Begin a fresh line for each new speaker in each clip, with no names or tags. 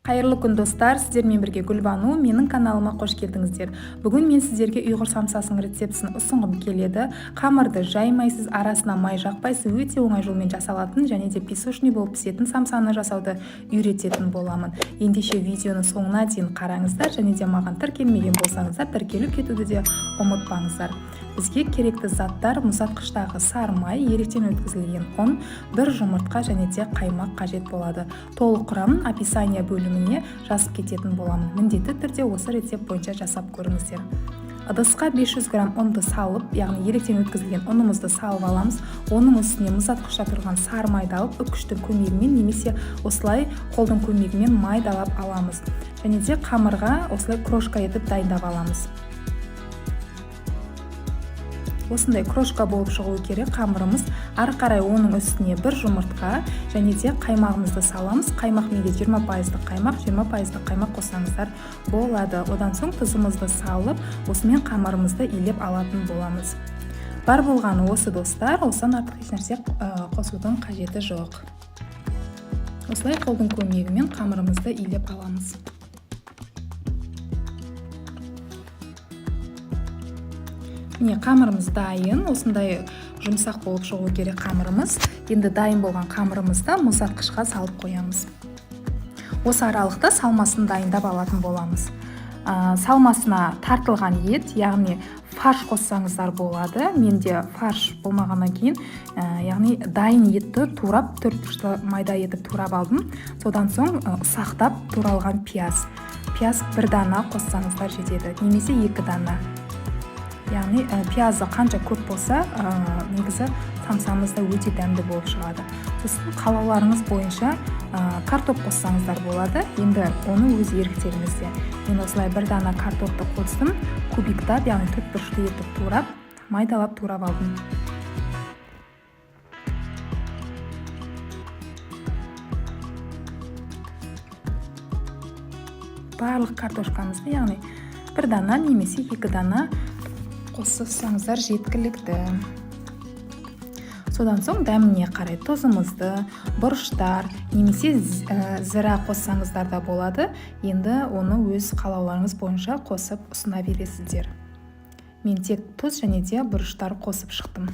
Қайырлы күн достар, сіздермен бірге Гүлбану, менің каналыма қош келдіңіздер. Бүгін мен сіздерге ұйғыр самсасының рецептісін ұсынғым келеді. Қамырды жаймайсыз, арасына май жақпайсыз, өте оңай жолмен жасалатын және де песочный болып пісетін самсаны жасауды үйрететін боламын. Ендеше видеоны соңына дейін қараңыздар және де маған тіркелмеген болсаңыздар тіркеліп кетуді де ұмытпаңыздар. Бізге керекті заттар: мұздатқыштағы сары май, еректен өткізілген ұн, бір жұмыртқа және де қаймақ қажет болады. Толық құрамын описание бөліміне жазып кететін боламын. Міндетті түрде осы рецепт бойынша жасап көріңіздер. Ыдысқа 500 грамм ұнды салып, яғни еректен өткізілген ұнымызды салып аламыз. Оның үстіне мұздатқышта тұрған сары майды алып, үккіштің көмегімен немесе осылай қолдың көмегімен майдалап аламыз. Және де қамырға осылай крошка етіп дайындап аламыз. Осындай крошка болып шығуы керек қамырымыз. Ары қарай оның үстіне бір жұмыртқа және де қаймағымызды саламыз. Қаймақ менде 20% қаймақ, 20% қаймақ қоссаңыздар болады. Одан соң тұзымызды салып, осымен қамырымызды илеп алатын боламыз. Бар болғаны осы достар, осыдан артық еш нәрсе қосудың қажеті жоқ. Осылай қолдың көмегімен қамырымызды илеп аламыз. Міне қамырымыз дайын, осындай жұмсақ болып шығу керек қамырымыз. Енді дайын болған қамырымызды мұздатқышқа салып қоямыз. Осы аралықта салмасын дайындап алатын боламыз. Салмасына тартылған ет, яғни фарш қоссаңыздар болады. Менде фарш болмағаннан кейін, яғни дайын етті турап, 4 бұрышты майда етіп турап алдым. Содан соң ұсақтап туралған пияз. Пияз бір дана қоссаңыздар жетеді, немесе 2 дана. Яғни пиязы қанша көп болса, негізі самсамызда өте дәмді болып шығады. Сосын қалауларыңыз бойынша картоп қоссаңыздар болады. Енді оны өз еріктеріңізде. Мен осылай бір дана картопты қостым, кубиктап, яғни 4 бұрышты етіп турап, майдалап турап алдым. Барлық картошкамызды, яғни бір дана немесе 2 дана қоссаңыздар жеткілікті. Содан соң дәміне қарай тұзымызды, бұрыштар немесе зіра қоссаңыздар да болады. Енді оны өз қалауларыңыз бойынша қосып ұсына бересіздер. Мен тек тұз және де бұрыштар қосып шықтым.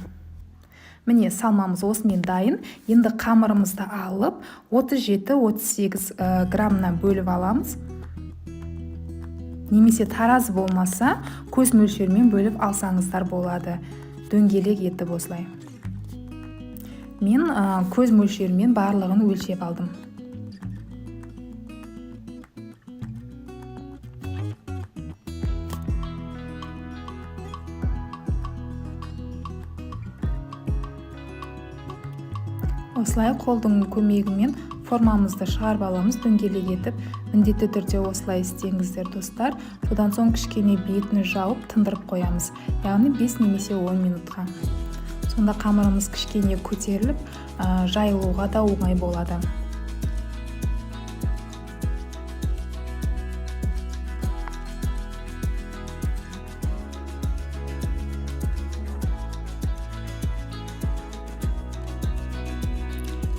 Міне салмамыз осымен дайын. Енді қамырымызды алып 37-38 граммнан бөліп аламыз. Немесе таразы болмаса, көз мөлшермен бөліп алсаңыздар болады. Дөңгелек етіп осылай. Мен көз мөлшермен барлығын өлшеп алдым. Осылай қолдың көмегімен формамызды шығарып аламыз, дөңгелек етіп. Міндетті түрде осылай істеңіздер достар. Содан соң кішкене бетін жауып тындырып қоямыз, яғни 5 немесе 10 минутқа. Сонда қамырымыз кішкене көтеріліп, жайылуға да оңай болады.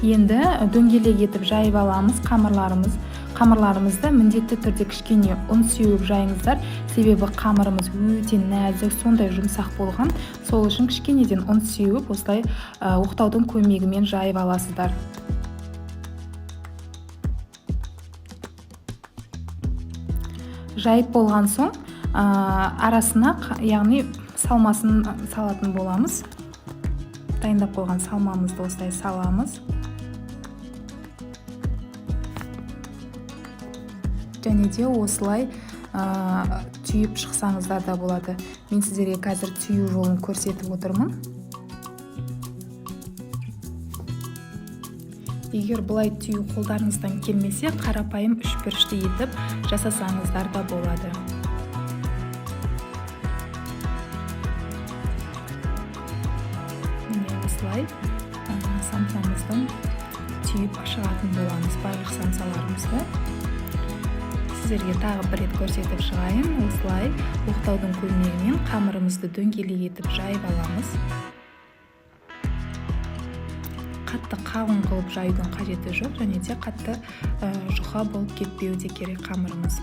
Енді дөңгелек етіп жайып аламыз қамырларымызды. Міндетті түрде кішкене ұн сеуіп жайыңыздар, себебі қамырымыз өте нәзік, сондай жұмсақ болған. Сол үшін кішкенеден ұн сеуіп, осылай оқтаудың көмегімен жайып аласыздар. Жайып болған соң арасына, яғни салмасын салатын боламыз. Дайындап қойған салмамызды осылай саламыз. Және де осылай түйіп шықсаңыздар да болады. Мен сіздерге қазір түйу жолын көрсетіп отырмын. Егер бұлай түйу қолдарыңыздан келмесе, қарапайым 3 бұрышты етіп жасасаңыздар да болады. Міне осылай самсамыздың түйіп шығатын боламыз, барлық самсаларымызды. Сіздерге тағы бір рет көрсетіп шығайын. Осылай оқтаудың көмегімен қамырымызды дөңгелек етіп жайып аламыз. қатты қалың қылып жайдың қажеті жоқ, және де қатты жұқа болып кетпеуі де керек қамырымыз.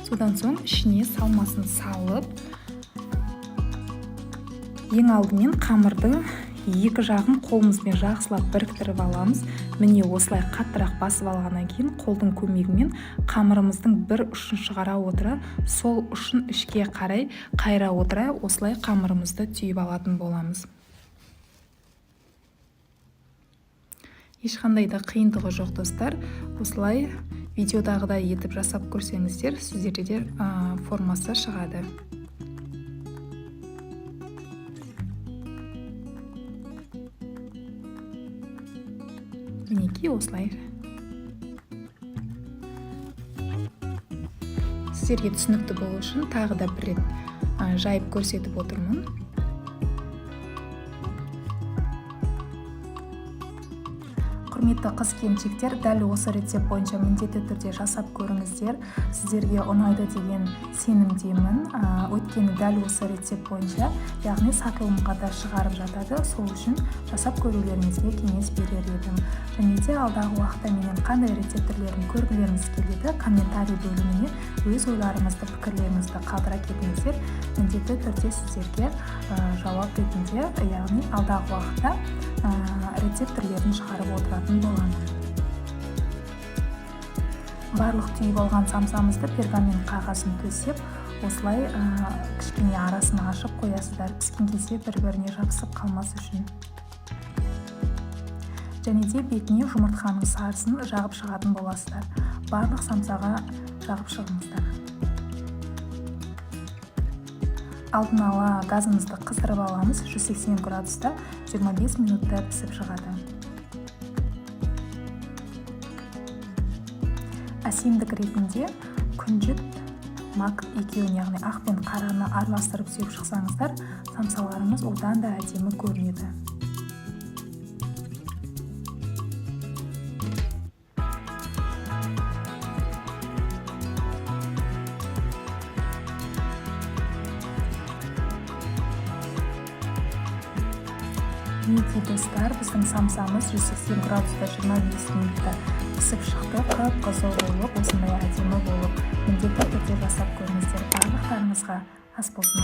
Содан соң ішіне салмасын салып, ең алдымен қамырдың екі жағын қолымызбен жақсылап біріктіріп аламыз. Міне осылай қаттырақ басып алғаннан кейін қолдың көмегімен қамырымыздың бір ұшын шығара отыра, сол ұшын ішке қарай қайра отыра, осылай қамырымызды түйіп алатын боламыз. Ешқандай да қиындығы жоқ достар. Осылай видеодағыдай етіп жасап көрсеңіздер, сіздерде де формасы шығады. Мінекей осылай. Сіздерге түсінікті болу үшін тағы да бір рет жайып көрсетіп отырмын. Құрметті қыз-келіншектер, дәл осы рецепт бойынша міндетті түрде жасап көріңіздер. Сіздерге ұнайды деген сенімдемін. Өйткені дәл осы рецепт бойынша, яғни сатылымға да шығарып жатады. Сол үшін жасап көрулеріңізге кеңес берер едім. Және де алдағы уақытта менен қандай рецепттерлерін көргілеріңіз келеді, комментарий бөліміне өз ойларыңызды, пікірлеріңізді қалдыра кетіңіздер. Міндетті түрде сіздерге жауап ретінде, яғни алдағы уақытта рецепттерлерін шығарып отыратын боламын. Барлық түйіп алған самсамызды пергамент қағазын төсеп, осылай кішкене арасын ашып қоясыздар, піскен кезде бір-біріне жабысып қалмас үшін. Және де бетіне жұмыртқаның сарысын жағып шығатын боласыздар. Барлық самсаға жағып шығыңыздар. Алдын ала газымызды қыздырып аламыз, 180 градуста 25 минутта пісіп шығады. Әсемдік ретінде күнжіт, мак екеуін, яғни ақ пен қараны араластырып сүйіп шықсаңыздар, самсаларымыз одан да әдемі көрінеді. Мінекей достар, біздің самсамыз 180 градуста 25 минутта пісіп шықты, қып-қызыл болып, осындай әдемі болып, міндетті түрде жасап көріңіздер. Барлықтарыңызға ас болсын.